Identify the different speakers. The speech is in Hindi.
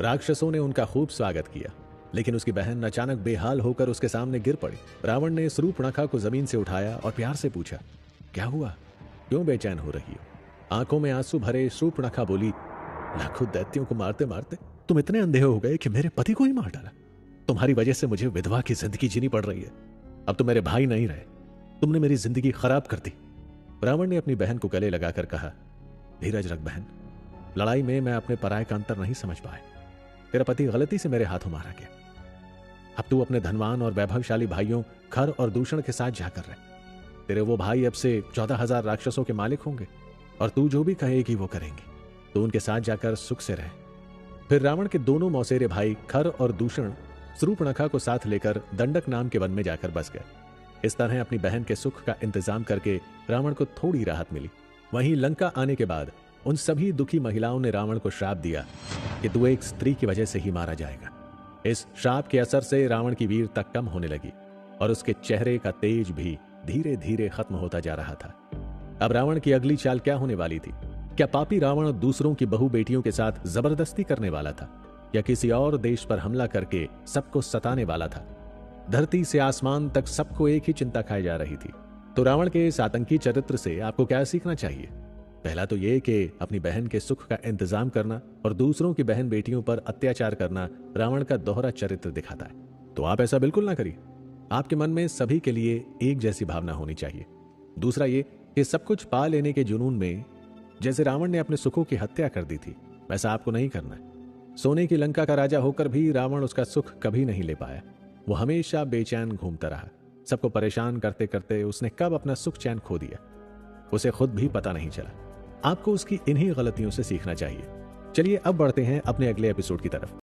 Speaker 1: राक्षसों ने उनका खूब स्वागत किया, लेकिन उसकी बहन अचानक बेहाल होकर उसके सामने गिर पड़ी। रावण ने शूर्पणखा को जमीन से उठाया और प्यार से पूछा, क्या हुआ, क्यों बेचैन हो रही हो? आंखों में आंसू भरे शूर्पणखा बोली, लाखों दैत्यों को मारते मारते तुम इतने अंधे हो गए कि मेरे पति को ही मार डाला। तुम्हारी वजह से मुझे विधवा की जिंदगी जीनी पड़ रही है। अब तो मेरे भाई नहीं रहे, तुमने मेरी जिंदगी खराब कर दी। रावण ने अपनी बहन को गले लगाकर कहा, धीरज रख बहन, लड़ाई में मैं अपने पराये का अंतर नहीं समझ पाया। तेरा पति गलती से मेरे हाथों मारा गया। अब तू अपने धनवान और वैभवशाली भाइयों खर और दूषण के साथ जाकर रहे। तेरे वो भाई अब से 14,000 राक्षसों के मालिक होंगे और तू जो भी कहेगी वो करेंगे। तो उनके साथ जाकर सुख से रहे। फिर रावण के दोनों मौसेरे भाई खर और दूषण शूर्पणखा को साथ लेकर दंडक नाम के वन में जाकर बस गए। इस तरह अपनी बहन के सुख का इंतजाम करके रावण को थोड़ी राहत मिली। वहीं लंका आने के बाद उन सभी दुखी महिलाओं ने रावण को श्राप दिया कि तू एक स्त्री की वजह से ही मारा जाएगा। इस श्राप के असर से रावण की वीरता कम होने लगी और उसके चेहरे का तेज भी धीरे धीरे खत्म होता जा रहा था। अब रावण की अगली चाल क्या होने वाली थी? क्या पापी रावण दूसरों की बहू बेटियों के साथ जबरदस्ती करने वाला था, या किसी और देश पर हमला करके सबको सताने वाला था? धरती से आसमान तक सबको एक ही चिंता खाई जा रही थी। तो रावण के इस आतंकी चरित्र से आपको क्या सीखना चाहिए? पहला तो यह कि अपनी बहन के सुख का इंतजाम करना और दूसरों की बहन बेटियों पर अत्याचार करना रावण का दोहरा चरित्र दिखाता है। तो आप ऐसा बिल्कुल ना करिए। आपके मन में सभी के लिए एक जैसी भावना होनी चाहिए। दूसरा ये कि सब कुछ पा लेने के जुनून में जैसे रावण ने अपने सुखों की हत्या कर दी थी, वैसा आपको नहीं करना है। सोने की लंका का राजा होकर भी रावण उसका सुख कभी नहीं ले पाया। वो हमेशा बेचैन घूमता रहा। सबको परेशान करते करते उसने कब अपना सुख चैन खो दिया, उसे खुद भी पता नहीं चला। आपको उसकी इन्हीं गलतियों से सीखना चाहिए। चलिए अब बढ़ते हैं अपने अगले एपिसोड की तरफ।